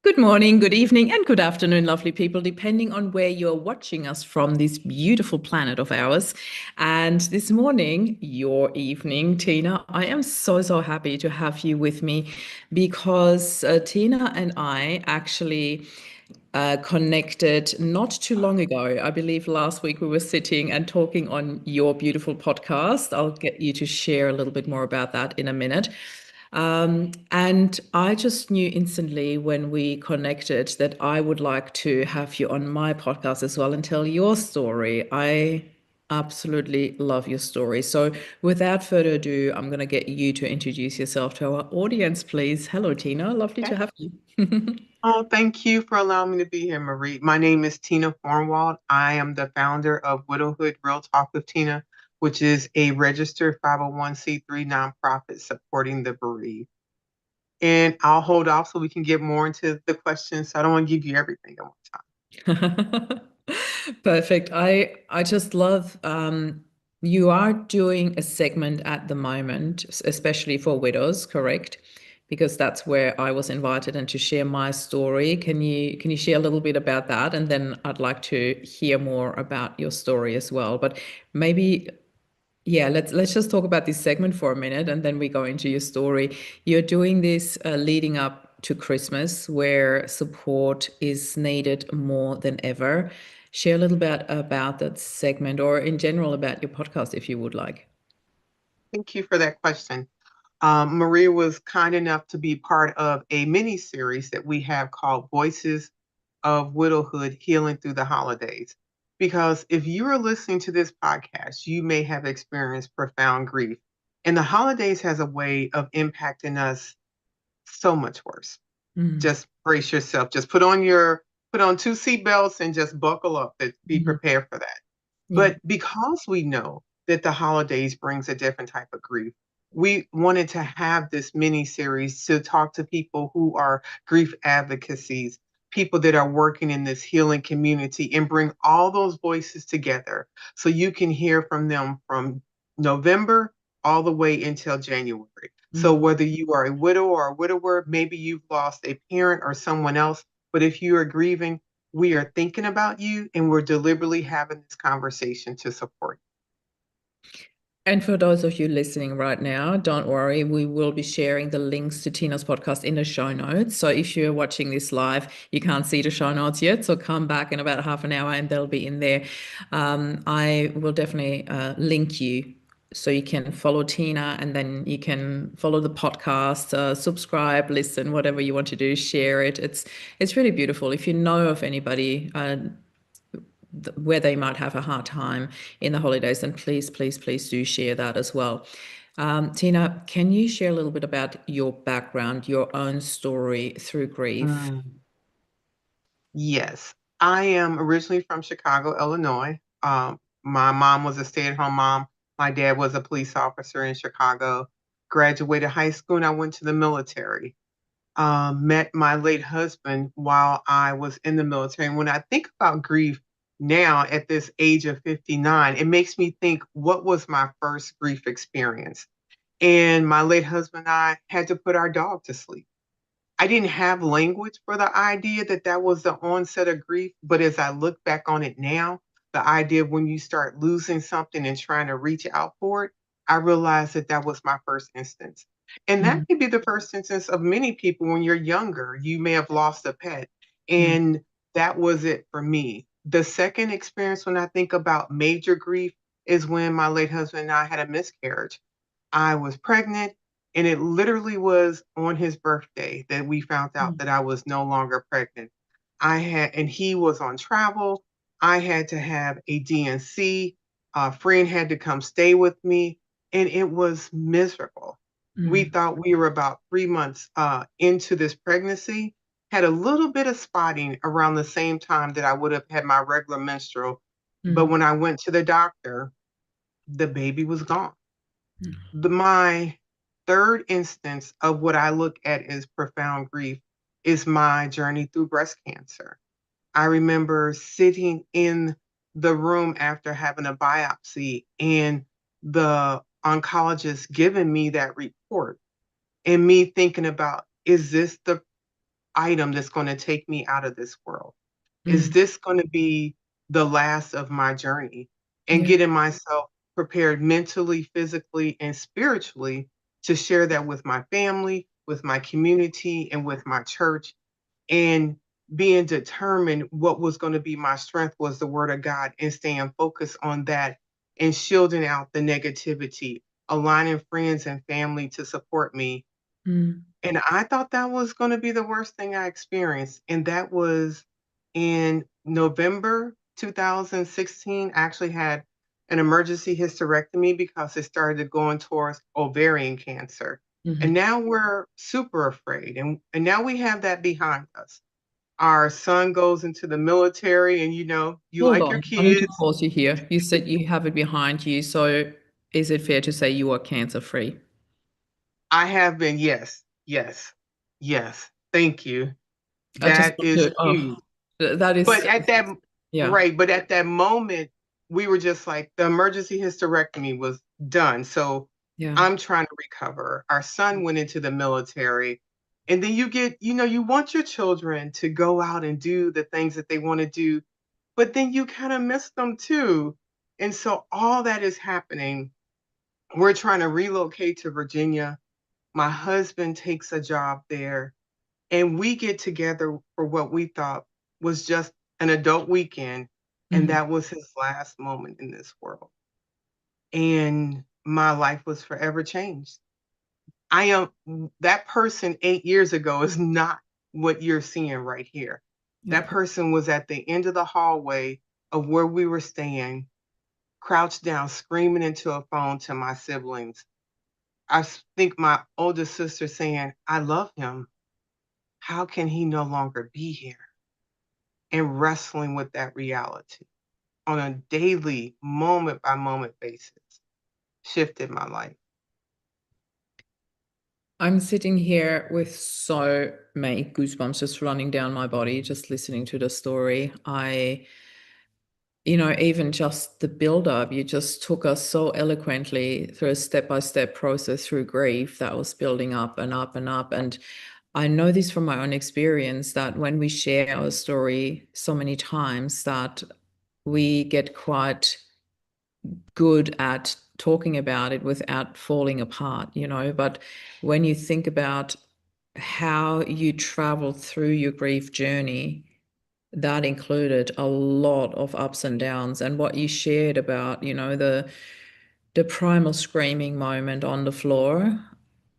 Good morning, good evening, and good afternoon, lovely people, depending on where you're watching us from this beautiful planet of ours. And this morning, your evening, Tina, I am so happy to have you with me because Tina and I actually connected not too long ago. I believe last week we were sitting and talking on your beautiful podcast. I'll get you to share a little bit more about that in a minute. And I just knew instantly when we connected that I would like to have you on my podcast as well and tell your story. I absolutely love your story. So, without further ado, I'm going to get you to introduce yourself to our audience, please. Hello, Tina. Lovely to Okay. have you. Oh, thank you for allowing me to be here, Marie. My name is Tina Fornwald. I am the founder of Widowhood Real Talk with Tina, which is a registered 501(c)(3) nonprofit supporting the bereaved. And I'll hold off so we can get more into the questions. So I don't want to give you everything at one time. Perfect. I just love you are doing a segment at the moment, especially for widows, correct? Because that's where I was invited and to share my story. Can you share a little bit about that? And then I'd like to hear more about your story as well. But maybe yeah, let's just talk about this segment for a minute and then we go into your story. You're doing this leading up to Christmas where support is needed more than ever. Share a little bit about that segment or in general about your podcast if you would like. Thank you for that question. Maria was kind enough to be part of a mini series that we have called Voices of Widowhood Healing Through the Holidays. Because if you are listening to this podcast, you may have experienced profound grief. And the holidays has a way of impacting us so much worse. Mm, Just brace yourself. Just put on two seatbelts and just buckle up and be mhm. prepared for that. Yeah. But because we know that the holidays brings a different type of grief, we wanted to have this mini series to talk to people who are grief advocacies, people that are working in this healing community, and bring all those voices together so you can hear from them from November all the way until January. So Mm. whether you are a widow or a widower, maybe you've lost a parent or someone else, but if you are grieving, we are thinking about you and we're deliberately having this conversation to support And for those of you listening right now, don't worry, we will be sharing the links to Tina's podcast in the show notes. So if you're watching this live, you can't see the show notes yet. So come back in about half an hour and they'll be in there. I will definitely link you so you can follow Tina and then you can follow the podcast, subscribe, listen, whatever you want to do, share it. It's really beautiful. If you know of anybody, where they might have a hard time in the holidays, then please do share that as well. Tina, can you share a little bit about your background, your own story through you. grief? Yes, I am originally from Chicago, Illinois. My mom was a stay-at-home mom. My dad was a police officer in Chicago. Graduated high school and I went to the military. Met my late husband while I was in the military. And when I think about grief now at this age of 59, it makes me think, what was my first grief experience? And my late husband and I had to put our dog to sleep. I didn't have language for the idea that that was the onset of grief, but as I look back on it now, the idea of when you start losing something and trying to reach out for it, I realized that that was my first instance. And that Mm, may be the first instance of many people when you're younger. You may have lost a pet, mm, and that was it for me. The second experience when I think about major grief is when my late husband and I had a miscarriage. I was pregnant, and it literally was on his birthday that we found out mm, that I was no longer pregnant. And he was on travel. I had to have a DNC. A friend had to come stay with me, and it was miserable. We mm, thought we were about 3 months into this pregnancy, had a little bit of spotting around the same time that I would have had my regular menstrual. But mm, when I went to the doctor, the baby was gone. mm, My third instance of what I look at as profound grief is my journey through breast cancer. I remember sitting in the room after having a biopsy and the oncologist giving me that report and me thinking about, is this the item that's going to take me out of this world? Is Mm. this going to be the last of my journey? And Yeah. getting myself prepared mentally, physically, and spiritually to share that with my family, with my community, and with my church. And being determined what was going to be my strength was the word of God, and staying focused on that and shielding out the negativity, aligning friends and family to support me. Mm. And I thought that was gonna be the worst thing I experienced, and that was in November 2016. I actually had an emergency hysterectomy because it started going towards ovarian cancer. And Mhm. now we're super afraid, and now we have that behind us. Our son goes into the military, and, you Hold like your on. I need to kids. pause you here. You said you have it behind you. So is it fair to say you are cancer free? I have been, yes, yes, yes. Thank you. I just That want is to, oh, huge. that But is, at that yeah. right, but at that moment, we were just like, the emergency hysterectomy was done, so Yeah. I'm trying to recover. Our son went into the military, and then you want your children to go out and do the things that they wanna do, but then you kinda miss them too. And so all that is happening. We're trying to relocate to Virginia. My husband takes a job there, and we get together for what we thought was just an adult weekend, and Mhm. that was his last moment in this world. And my life was forever changed. I am that person 8 years ago is not what you're seeing right here. That Yeah. person was at the end of the hallway of where we were staying, crouched down, screaming into a phone to my siblings. Think my oldest sister saying, "I love him. How can he no longer be here?" And wrestling with that reality on a daily, moment by moment basis shifted my life. I'm sitting here with so many goosebumps just running down my body, just listening to the story. Even just the build up, you just took us so eloquently through a step-by-step process through grief that was building up and up and up. And I know this from my own experience that when we share our story so many times that we get quite good at talking about it without falling apart. But when you think about how you traveled through your grief journey, that included a lot of ups and downs. And what you shared about, the primal screaming moment on the floor,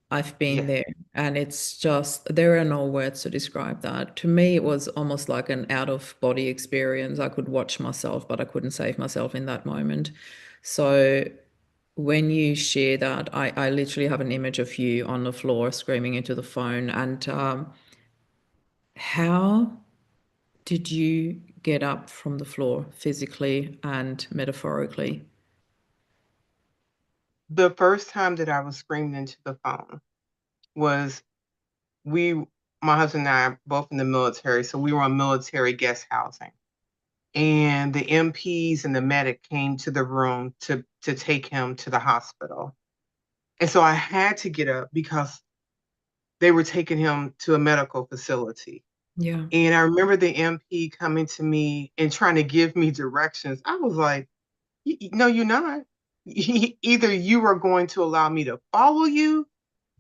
I've been Yes. there. And it's just, there are no words to describe that. To me, it was almost like an out of body experience. I could watch myself, but I couldn't save myself in that moment. So when you share that, I literally have an image of you on the floor screaming into the phone. And how did you get up from the floor physically and metaphorically? The first time that I was screaming into the phone was we my husband and I are both in the military, so we were on military guest housing. And the MPs and the medic came to the room to take him to the hospital. And so I had to get up because they were taking him to a medical facility. Yeah, And I remember the MP coming to me and trying to give me directions. I was like, No, you're not. Either you are going to allow me to follow you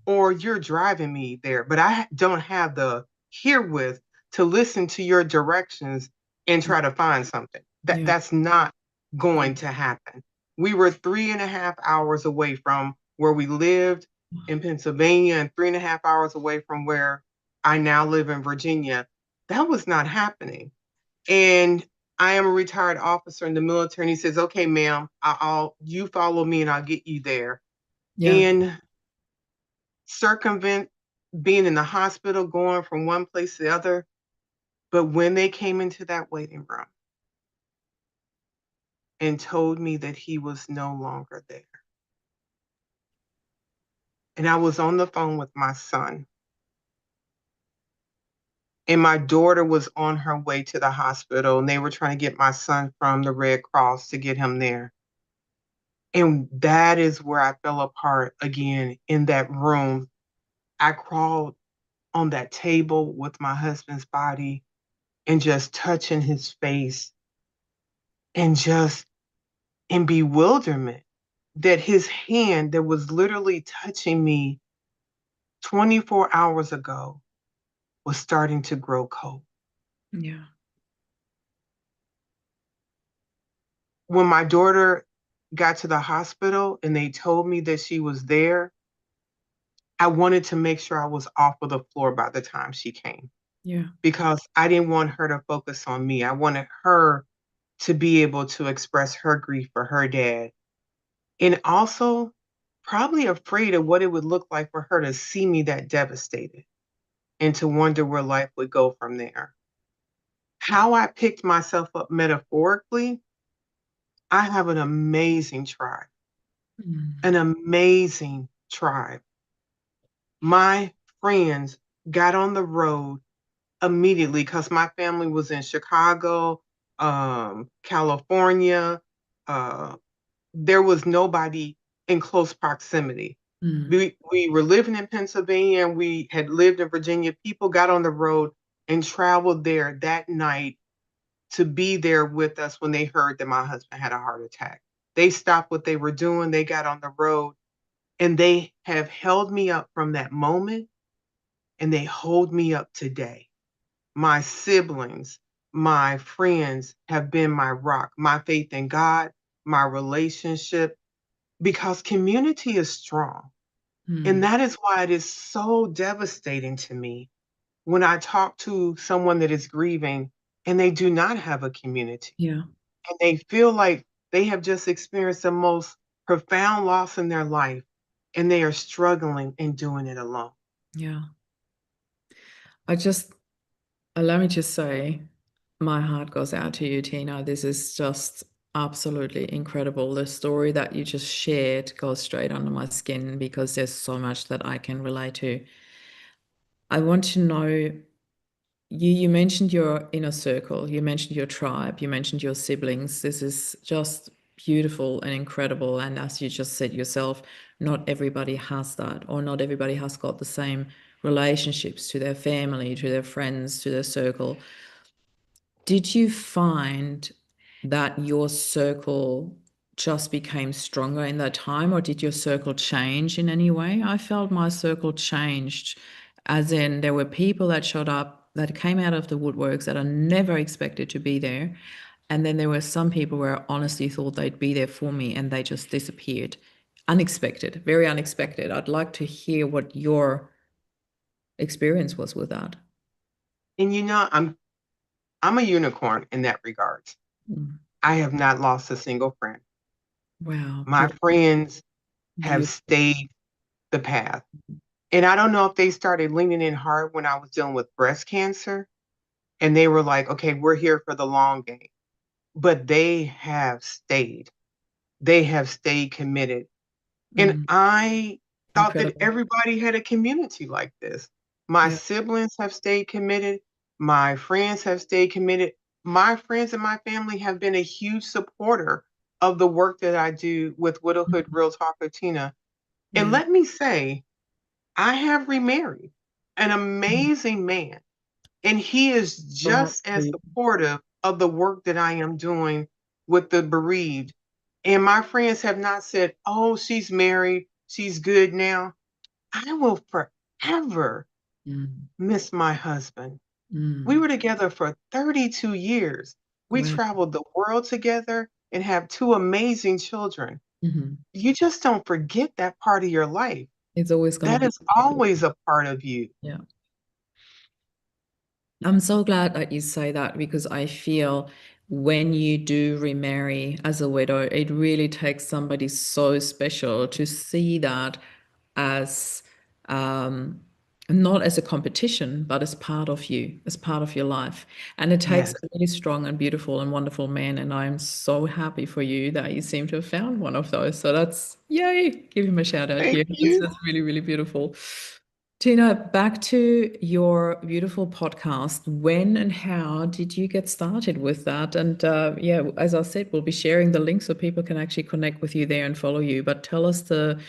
or you're driving me there. But I don't have the herewith to listen to your directions and try to find something. yeah, That's not yeah. going to happen. We were 3.5 hours away from where we lived in Pennsylvania and 3.5 hours away from where I now live in Virginia. That was not happening. And I am a retired officer in the military. And he says, "Okay, ma'am, you follow me and I'll get you there." Yeah. And circumvent being in the hospital, going from one place to the other. But when they came into that waiting room and told me that he was no longer there, and I was on the phone with my son, and my daughter was on her way to the hospital, and they were trying to get my son from the Red Cross to get him there. And that is where I fell apart again in that room. I crawled on that table with my husband's body and just touching his face and just in bewilderment that his hand that was literally touching me 24 hours ago was starting to grow cold. Yeah. When my daughter got to the hospital and they told me that she was there, I wanted to make sure I was off of the floor by the time she came Yeah. because I didn't want her to focus on me. I wanted her to be able to express her grief for her dad and also probably afraid of what it would look like for her to see me that devastated and to wonder where life would go from there. How I picked myself up metaphorically, I have Mm. an amazing tribe. My friends got on the road immediately because my family was in Chicago, California. Uh, there was nobody in close proximity. Mm. We were living in Pennsylvania and we had lived in Virginia. People got on the road and traveled there that night to be there with us when they heard that my husband had a heart attack. They stopped what they were doing, they got on the road, and they have held me up from that moment and they hold me up today. My siblings, my friends have been my rock, my faith in God, my relationship, because community is strong. And Mm. that is why it is so devastating to me when I talk to someone that is grieving and they do not have a community Yeah. and they feel like they have just experienced the most profound loss in their life and they are struggling and doing it alone. Yeah. I just, allow me to say, my heart goes out to you, Tina. This is just absolutely incredible. The story that you just shared goes straight under my skin because there's so much that I can relate to. I want to know, you mentioned your inner circle, you mentioned your tribe, you mentioned your siblings. This is just beautiful and incredible. And as you just said yourself, not everybody has that, or not everybody has got the same relationships to their family, to their friends, to their circle. Did you find that your circle just became stronger in that time, or did your circle change in any way? I felt my circle changed, as in there were people that showed up that came out of the woodworks that I never expected to be there. And then there were some people where I honestly thought they'd be there for me and they just disappeared. Unexpected, very unexpected. I'd like to hear what your experience was with that. And I'm a unicorn in that regard. Mm. I have not lost a single friend. Wow, My friends have beautiful. stayed the path. And I don't know if they started leaning in hard when I was dealing with breast cancer and they were like, okay, we're here for the long game. But they have stayed. They have stayed committed. And Mm. I thought that Incredible. everybody had a community like this. My Yeah. siblings have stayed committed. My friends have stayed committed. My friends and my family have been a huge supporter of the work that I do with Widowhood Mhm. Real Talk with Tina. And Yeah. let me say, I have remarried an Mm. amazing man, and he is Oh, just as sweet. supportive of the work that I am doing with the bereaved. And my friends have not said, oh, she's married, she's good now. I will forever Mm. miss my husband. We Mm. were together for 32 years. We Wow. traveled the world together and have two amazing children. Mhm. You just don't forget that part of your life. It's always going to That be is always a part of you. yeah. I'm so glad that you say that because I feel when you do remarry as a widow, it really takes somebody so special to see that as um, not as a competition, but as part of you, as part of your life. And it takes Yes. a really strong and beautiful and wonderful man. And I'm so happy for you that you seem to have found one of those. So that's yay. Give him a shout out Thank here. you. That's really, really beautiful. Tina, back to your beautiful podcast. When and how did you get started with that? And yeah, as I said, we'll be sharing the link so people can actually connect with you there and follow you. But tell us the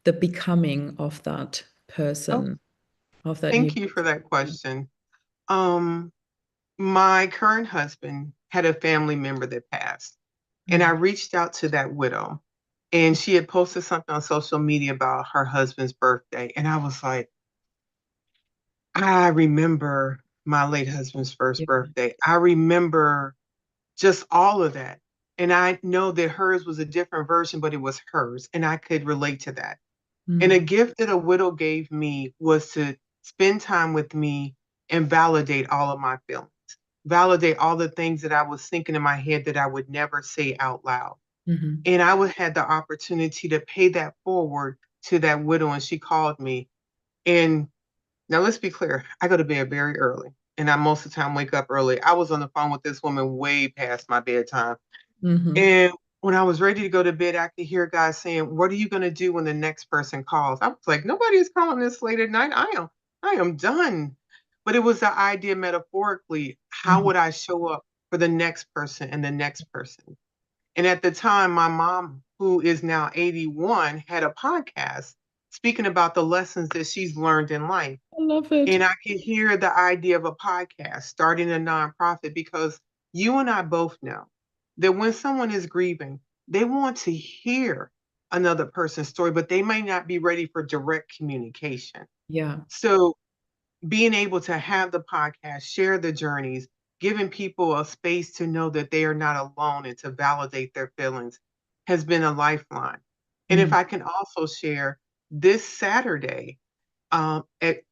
becoming of that Oh, person. of that new Thank you for that question. Um, my current husband had a family member that passed, and I Mm, reached out to that widow, and she had posted something on social media about her husband's birthday, and I was like, I remember my late husband's first yeah. birthday. I remember just all of that. And I know that hers was a different version, but it was hers, and I could relate to that. And a Mm, gift that a widow gave me was to spend time with me and validate all of my feelings, validate all the things that I was thinking in my head that I would never say out loud. mhm, And I would had the opportunity to pay that forward to that widow, and she called me. And now let's be clear, I go to bed very early, and I most of the time wake up early. I was on the phone with this woman way past my bedtime. mhm, And when I was ready to go to bed, I could hear God saying, "What are you going to do when the next person calls?" I was like, "Nobody is calling this late at night. I am done." But it was the idea metaphorically, how mhm. would I show up for the next person and the next person? And at the time, my mom, who is now 81, had a podcast speaking about the lessons that she's learned in life. I love it. And I could hear the idea of a podcast, starting a nonprofit, because you and I both know that when someone is grieving, they want to hear another person's story, but they may not be ready for direct communication. Yeah. So being able to have the podcast, share the journeys, giving people a space to know that they are not alone and to validate their feelings has been a lifeline. And if Mm. I can also share this Saturday, at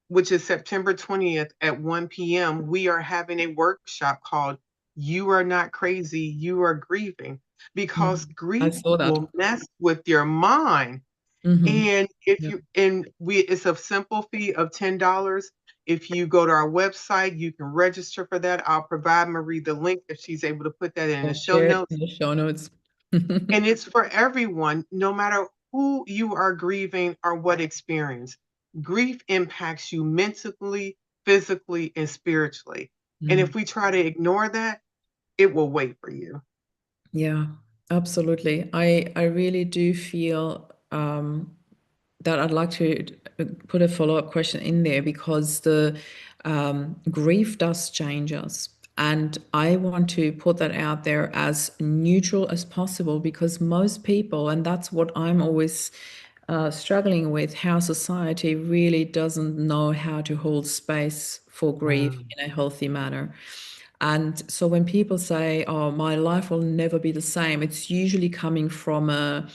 which is September 20th at 1 p.m., we are having a workshop called You Are Not Crazy, You Are Grieving, because Mm. I grief saw that. will mess with your mind. Hmm. And if Yeah. you and we it's a simple fee of $10. If you go to our website, you can register for that. I'll provide Marie the link if she's able to put that in the I'll show share it notes. in the show notes. And it's for everyone, no matter who you are grieving or what experience. Grief impacts you mentally, physically, and spiritually. And if Mm. we try to ignore that, it will wait for you. Yeah, absolutely. I really do feel that I'd like to put a follow-up question in there because the grief does change us. And I want to put that out there as neutral as possible because most people, and that's what I'm always struggling with, how society really doesn't know how to hold space for grief Mm, in a healthy manner. And so when people say, "Oh, my life will never be the same," it's usually coming from a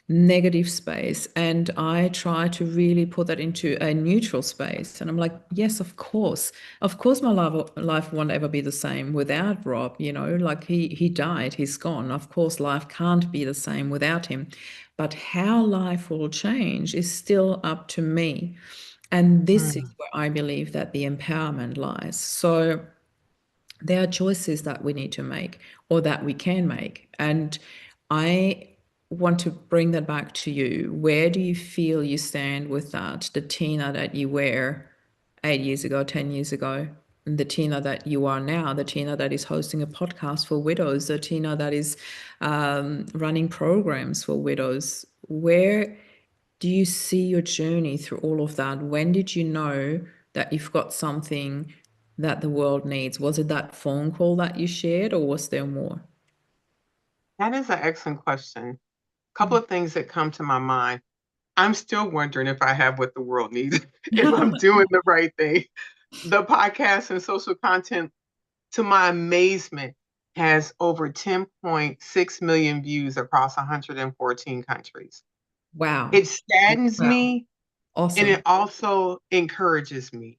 negative space. And I try to really put that into a neutral space. And I'm like, yes, of course. Of course, my life won't ever be the same without Rob, like he died, he's gone. Of course, life can't be the same without him. But how life will change is still up to me. And this is mm. where I believe that the empowerment lies. So there are choices that we need to make or that we can make. And I want to bring that back to you. Where do you feel you stand with that? The Tina that you were 8 years ago, 10 years ago, and the Tina that you are now, the Tina that is hosting a podcast for widows, the Tina that is running programs for widows. Where do you see your journey through all of that? When did you know that you've got something that the world needs? Was it that phone call that you shared, or was there more? That is an excellent question. Couple of things that come to my mind. I'm still wondering if I have what the world needs, if I'm doing the right thing. The podcast and social content, to my amazement, has over 10.6 million views across 114 countries. Wow. It saddens Wow. me and it Awesome. also encourages me.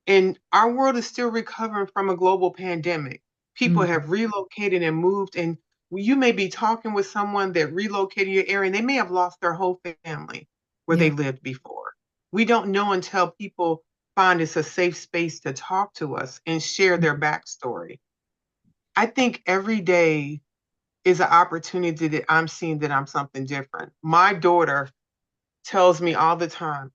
And our world is still recovering from a global pandemic. People Mm, have relocated and moved, and you may be talking with someone that relocated your area, and they may have lost their whole family where yeah. they lived before. We don't know until people find it's a safe space to talk to us and share their backstory. I think every day is an opportunity that I'm seeing that I'm something different. My daughter tells me all the time,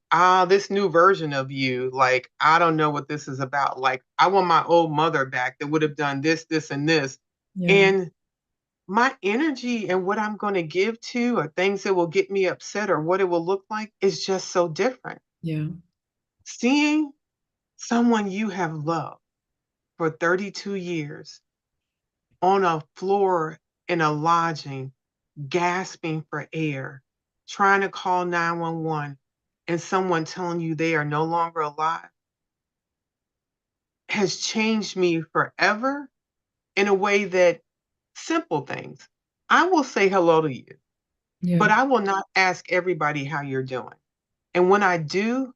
this new version of you, like, I don't know what this is about. Like, I want my old mother back that would have done this, this, and this. Yeah. And my energy and what I'm going to give to, or things that will get me upset, or what it will look like, is just so different. Yeah. seeing someone you have loved for 32 years on a floor in a lodging, gasping for air, trying to call 911, and someone telling you they are no longer alive has changed me forever in a way that simple things. I will say hello to you, Yeah. but I will not ask everybody how you're doing. And when I do,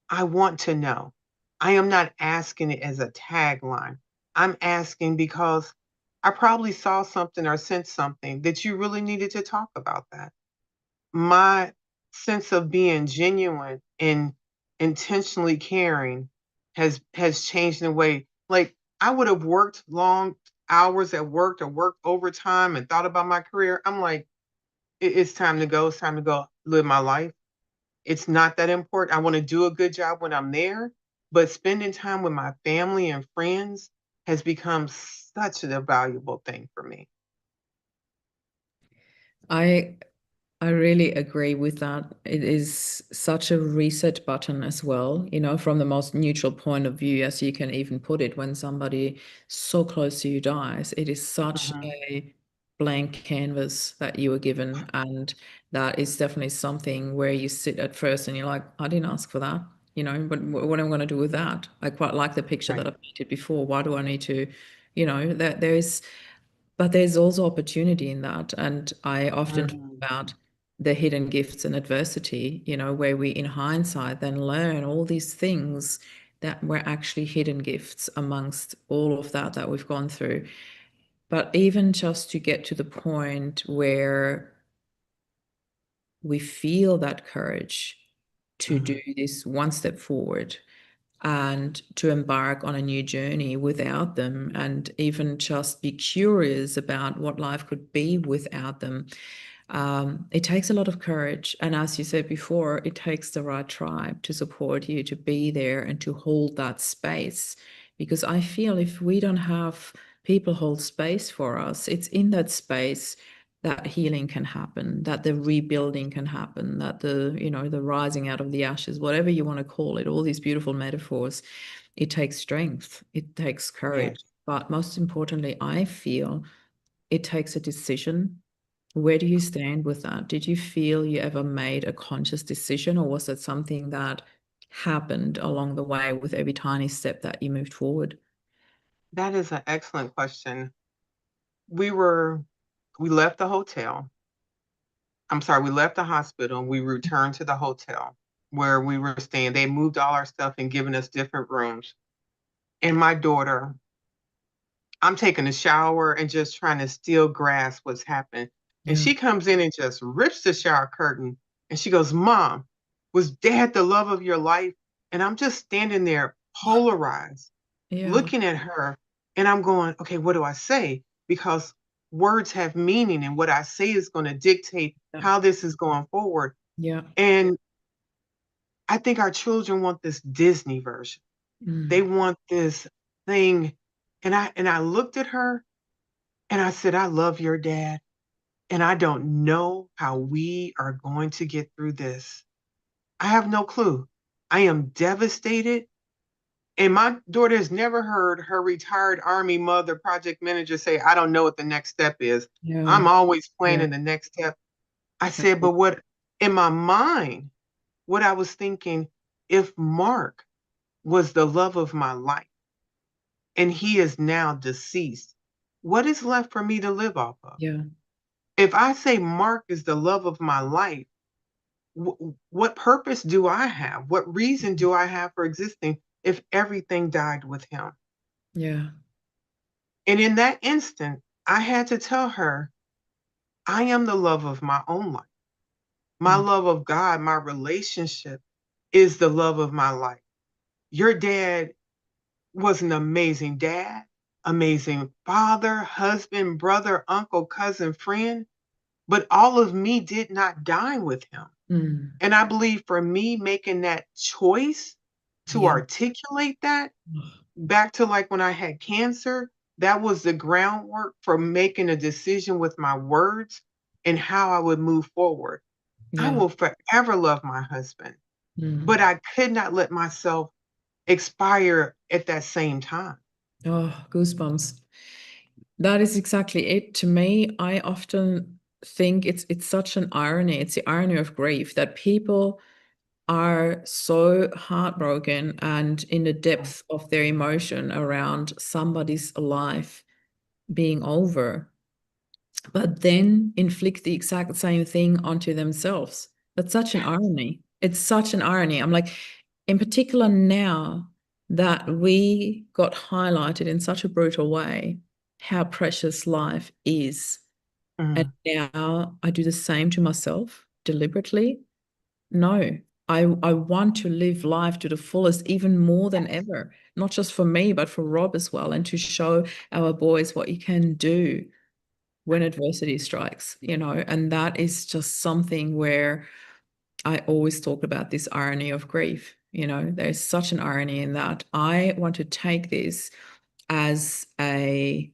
I want to know. I am not asking it as a tagline. I'm asking because I probably saw something or sensed something that you really needed to talk about that. My sense of being genuine and intentionally caring has changed in a way. Like I would have worked long hours at work or worked overtime and thought about my career. I'm like, it's time to go. It's time to go live my life. It's not that important. I want to do a good job when I'm there, but spending time with my family and friends has become such a valuable thing for me. I I really agree with that. It is such a reset button as well, from the most neutral point of view, as you can even put it, when somebody so close to you dies. It is such Mhm. a blank canvas that you were given. And that is definitely something where you sit at first and you're like, I didn't ask for that, but what am I going to do with that? I quite like the picture that Right. I painted before. Why do I need to, that but there's also opportunity in that. And I often talk Mhm. about the hidden gifts and adversity, where we, in hindsight, then learn all these things that were actually hidden gifts amongst all of that we've gone through. But even just to get to the point where we feel that courage to do Mhm. this one step forward and to embark on a new journey without them, and even just be curious about what life could be without them. It takes a lot of courage. And as you said before, it takes the right tribe to support you, to be there and to hold that space. Because I feel if we don't have people hold space for us, it's in that space that healing can happen, that the rebuilding can happen, that the rising out of the ashes, whatever you want to call it, all these beautiful metaphors. It takes strength, it takes courage. Yes. But most importantly, I feel it takes a decision. Where do you stand with that? Did you feel you ever made a conscious decision, or was it something that happened along the way with every tiny step that you moved forward? That is an excellent question. We were we left the hotel. I'm sorry, we left the hospital and we returned to the hotel where we were staying. They moved all our stuff and given us different rooms. And my daughter, I'm taking a shower and just trying to still grasp what's happened. And Yeah, she comes in and just rips the shower curtain and she goes, Mom, was dad the love of your life? And I'm just standing there polarized, yeah, looking at her. And I'm going, okay, what do I say? Because words have meaning and what I say is going to dictate yeah, how this is going forward. yeah. And I think our children want this Disney version. They Mm, want this thing. And I looked at her and I said, I love your dad. And I don't know how we are going to get through this. I have no clue. I am devastated. And my daughter has never heard her retired Army mother, project manager say, I don't know what the next step is. yeah, I'm always yeah, planning the next step. I said, but what in my mind, what I was thinking, if Mark was the love of my life and he is now deceased, what is left for me to live off of? yeah, If I say Mark is the love of my life, what purpose do I have? What reason do I have for existing if everything died with him? yeah, And in that instant, I had to tell her, I am the love of my own life. My mm, love of God, my relationship is the love of my life. Your dad was an amazing dad, amazing father, husband, brother, uncle, cousin, friend, but all of me did not dine with him. mm, And I believe for me making that choice to yeah, articulate that back to like when I had cancer, that was the groundwork for making a decision with my words and how I would move forward. I yeah, will forever love my husband. Mm. but I could not let myself expire at that same time. Oh, goosebumps. That is exactly it. To me, I often think it's such an irony. It's the irony of grief that people are so heartbroken and in the depth of their emotion around somebody's life being over, but then inflict the exact same thing onto themselves. That's such an irony. It's such an irony. I'm like, in particular now that we got highlighted in such a brutal way, how precious life is. And Mm, now I do the same to myself deliberately. No, I want to live life to the fullest, even more than yes. ever, not just for me, but for Rob as well, and to show our boys what you can do when adversity strikes, and that is just something where I always talk about this irony of grief. There's such an irony in that. I want to take this as a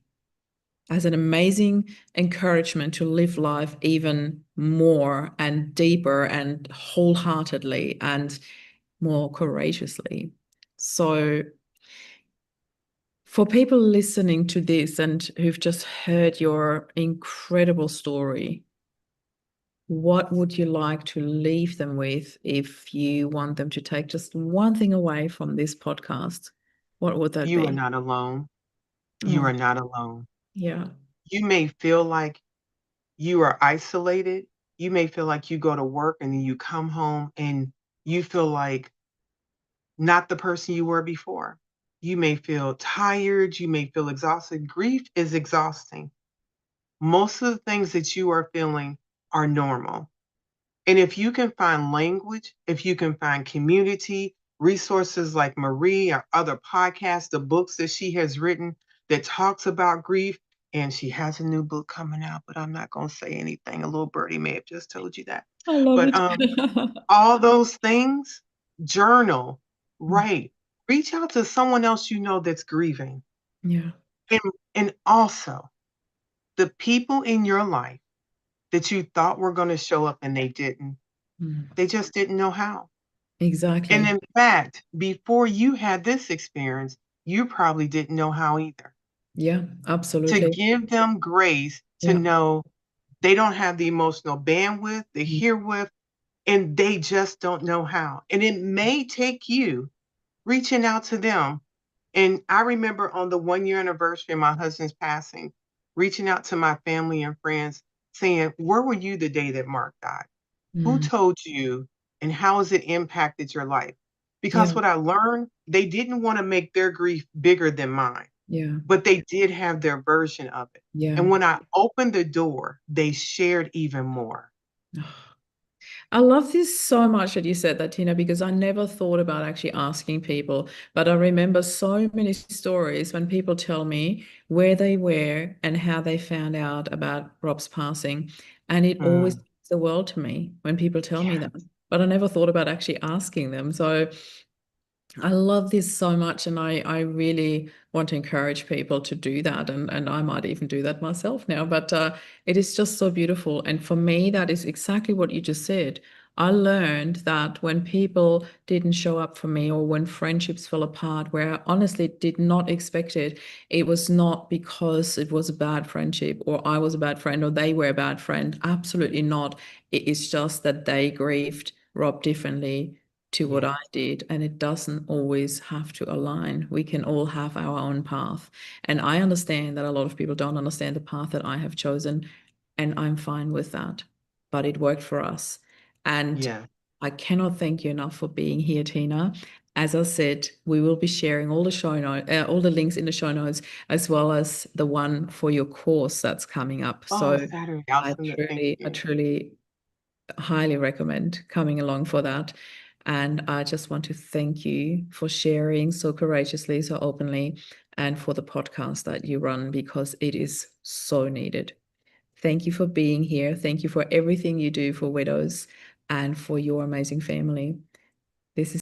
as an amazing encouragement to live life even more and deeper and wholeheartedly and more courageously. So, for people listening to this and who've just heard your incredible story, what would you like to leave them with if you want them to take just one thing away from this podcast? What would that You are be? not alone. You Oh, are not alone. yeah. You may feel like you are isolated. You may feel like you go to work and then you come home and you feel like not the person you were before. You may feel tired. You may feel exhausted. Grief is exhausting. Most of the things that you are feeling are normal. And if you can find language, if you can find community, resources like Marie or other podcasts, the books that she has written that talks about grief, and she has a new book coming out, but I'm not going to say anything. A little birdie may have just told you that. I love But it. all those things, journal, write, reach out to someone else you know that's grieving. Yeah. And, and also, the people in your life that you thought were going to show up and they didn't, Mm. they just didn't know how. And Exactly. in fact, before you had this experience, you probably didn't know how either. Yeah, To absolutely. give them grace to Yeah. know they don't have the emotional bandwidth, the Mm. herewith, and they just don't know how. And it may take you reaching out to them. And I remember on the 1 year anniversary of my husband's passing, reaching out to my family and friends saying, where were you the day that Mark died? Who Mm. told you and how has it impacted your life? Yeah. Because what I learned, they didn't want to make their grief bigger than mine, Yeah. but they did have their version of it. Yeah. And when I opened the door, they shared even more. I love this so much that you said that, Tina, because I never thought about actually asking people. But I remember so many stories when people tell me where they were and how they found out about Rob's passing. And it always Mm, means the world to me when people tell me yeah, that. But I never thought about actually asking them. So I love this so much, and I really want to encourage people to do that, and I might even do that myself now. But it is just so beautiful, and for me, that is exactly what you just said. I learned that when people didn't show up for me, or when friendships fell apart, where I honestly did not expect it, it was not because it was a bad friendship, or I was a bad friend, or they were a bad friend. Absolutely not. It is just that they grieved Rob differently to what I yes, did, and it doesn't always have to align. We can all have our own path. And I understand that a lot of people don't understand the path that I have chosen, and I'm fine with that. But it worked for us. And yeah, I cannot thank you enough for being here, Tina. As I said, we will be sharing all the show notes, all the links in the show notes, as well as the one for your course that's coming up. oh, So Saturday, I'll I send it. Thank truly, I you. truly highly recommend coming along for that. And I just want to thank you for sharing so courageously, so openly, and for the podcast that you run because it is so needed. Thank you for being here. Thank you for everything you do for widows and for your amazing family. This is